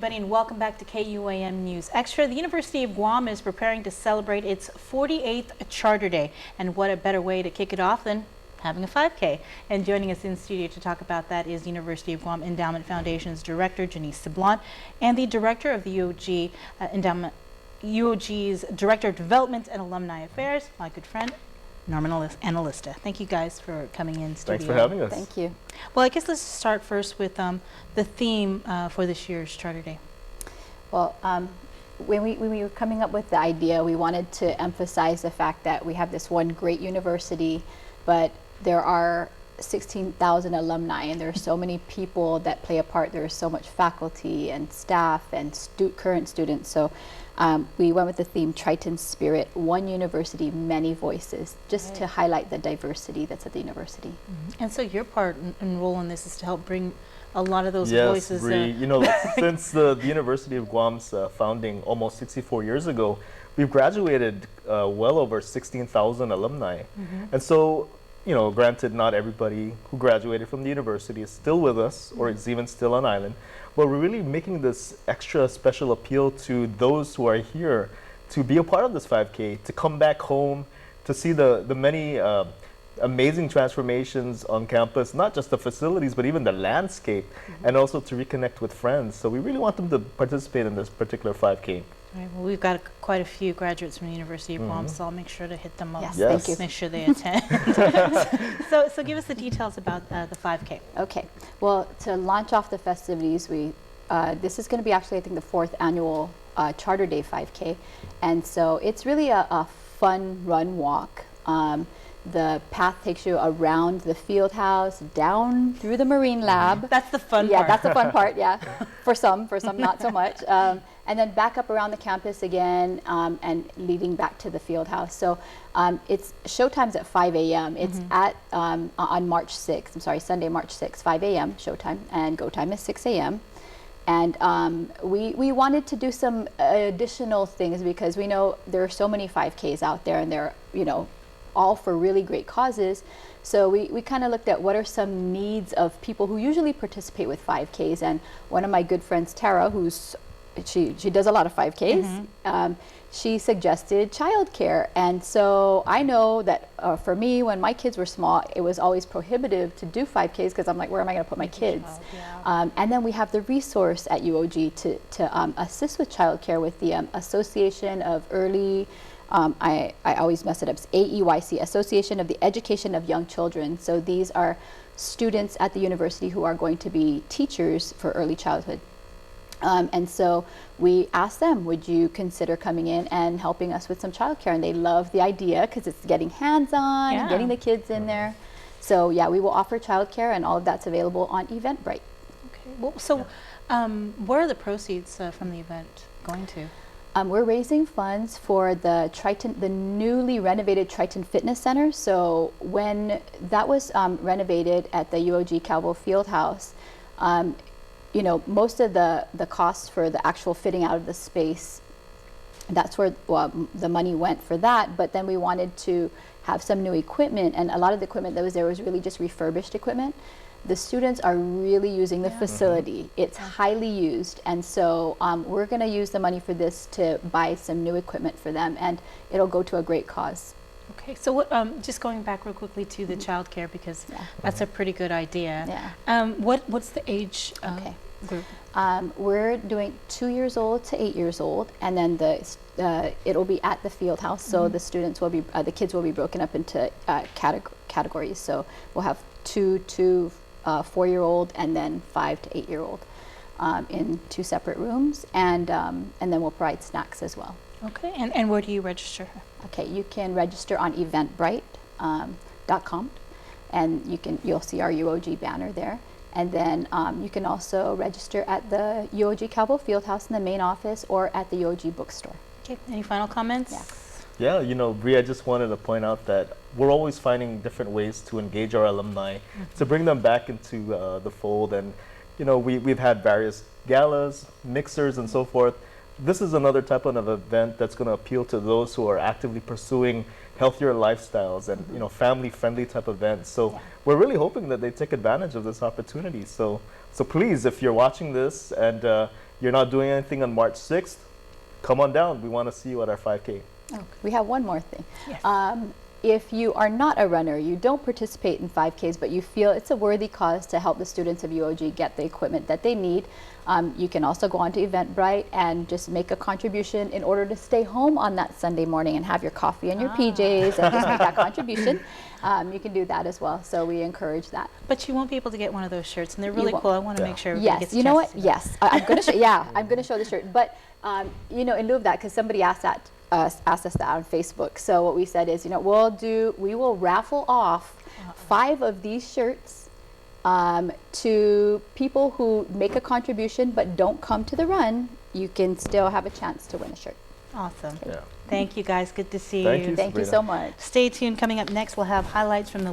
And welcome back to KUAM News Extra. The University of Guam is preparing to celebrate its 48th Charter Day, and what a better way to kick it off than having a 5K. And joining us in studio to talk about that is University of Guam Endowment Foundation's Director Janice Sablant and the Director of the UOG UOG's Director of Development and Alumni Affairs, my good friend Norman Analista. Thank you guys for coming in studio. Thanks for having us. Thank you. Well, I guess let's start first with the theme for this year's Charter Day. Well, when we were coming up with the idea, we wanted to emphasize the fact that we have this one great university, but there are 16,000 alumni, and there are so many people that play a part. There is so much faculty and staff and current students. So we went with the theme Triton Spirit, one university, many voices, just to highlight the diversity that's at the university. And so your part and role in this is to help bring a lot of those Yes, voices. Bree, you know, since the University of Guam's founding almost 64 years ago, we've graduated well over 16,000 alumni. And so, you know, granted, not everybody who graduated from the university is still with us or is even still on island, but we're really making this extra special appeal to those who are here to be a part of this 5K, to come back home, to see the many amazing transformations on campus, not just the facilities, but even the landscape, and also to reconnect with friends. So we really want them to participate in this particular 5K. Right, well, we've got quite a few graduates from the University of Guam, so I'll make sure to hit them up. Yes, Yes. thank you. Make sure they attend. So give us the details about the 5K. Okay, well, to launch off the festivities, this is going to be actually, I think, the 4th annual Charter Day 5K, and so it's really a fun run walk. The path takes you around the field house, down through the Marine Lab. That's the fun part. Yeah, that's the fun part, yeah. For some not so much. And then back up around the campus again, and leading back to the field house. So it's showtime's at 5 a.m. It's at on March 6th, I'm sorry, Sunday, March 6th, 5 a.m. showtime, and go time is 6 a.m. And we wanted to do some additional things because we know there are so many 5Ks out there, and they're, you know, all for really great causes. So we kind of looked at what are some needs of people who usually participate with 5Ks. And one of my good friends, Tara, she does a lot of 5Ks, she suggested childcare. And so I know that for me, when my kids were small, it was always prohibitive to do 5Ks because I'm like, where am I going to put my kids? And then we have the resource at UOG to assist with childcare with the Association of Early I always mess it up. It's AEYC, Association of the Education of Young Children. So these are students at the university who are going to be teachers for early childhood. And so we asked them, would you consider coming in and helping us with some childcare? And they love the idea because it's getting hands-on, and getting the kids in there. So yeah, we will offer childcare, and all of that's available on Eventbrite. Okay. Well, so where are the proceeds from the event going to? We're raising funds for the newly renovated Triton Fitness Center. So when that was renovated at the UOG Calvo Fieldhouse, you know, most of the costs for the actual fitting out of the space, that's where the money went for that. But then we wanted to have some new equipment, and a lot of the equipment that was there was really just refurbished equipment. The students are really using the facility. It's highly used, and so we're going to use the money for this to buy some new equipment for them, and it'll go to a great cause. Okay, so what, just going back real quickly to the child care, because that's a pretty good idea. What's the age group? We're doing 2 years old to 8 years old, and then it'll be at the field house. So the students will be, the kids will be broken up into categories. So we'll have 2 to 4-year-old, and then 5 to 8-year-old in 2 separate rooms, and then we'll provide snacks as well. Okay, and where do you register? Okay, you can register on eventbrite.com, and you'll see our UOG banner there. And then you can also register at the UOG Calvo Fieldhouse in the main office, or at the UOG bookstore. Okay, any final comments? Yeah, you know, Bree, I just wanted to point out that we're always finding different ways to engage our alumni, to bring them back into the fold. And, you know, we've had various galas, mixers, and so forth. This is another type of event that's going to appeal to those who are actively pursuing healthier lifestyles and, you know, family-friendly type events. So we're really hoping that they take advantage of this opportunity. So please, if you're watching this and you're not doing anything on March 6th, come on down. We want to see you at our 5K. Oh, we have one more thing. Yes. If you are not a runner, you don't participate in 5Ks, but you feel it's a worthy cause to help the students of UOG get the equipment that they need, you can also go on to Eventbrite and just make a contribution in order to stay home on that Sunday morning and have your coffee and your PJs and just make that contribution. You can do that as well, so we encourage that. But you won't be able to get one of those shirts, and they're really won't. cool. I want to Yeah. make sure everybody Yes, gets you a know chance what? to see them. Yes, I'm going to show. Yeah, I'm going to show the shirt. But you know, in lieu of that, because somebody asked us that on Facebook. So what we said is, you know, we will raffle off 5 of these shirts to people who make a contribution but don't come to the run. You can still have a chance to win a shirt. Awesome. Yeah. Thank you guys. Good to see Thank you. you. Thank you Sabrina. so much. Stay tuned. Coming up next, we'll have highlights from the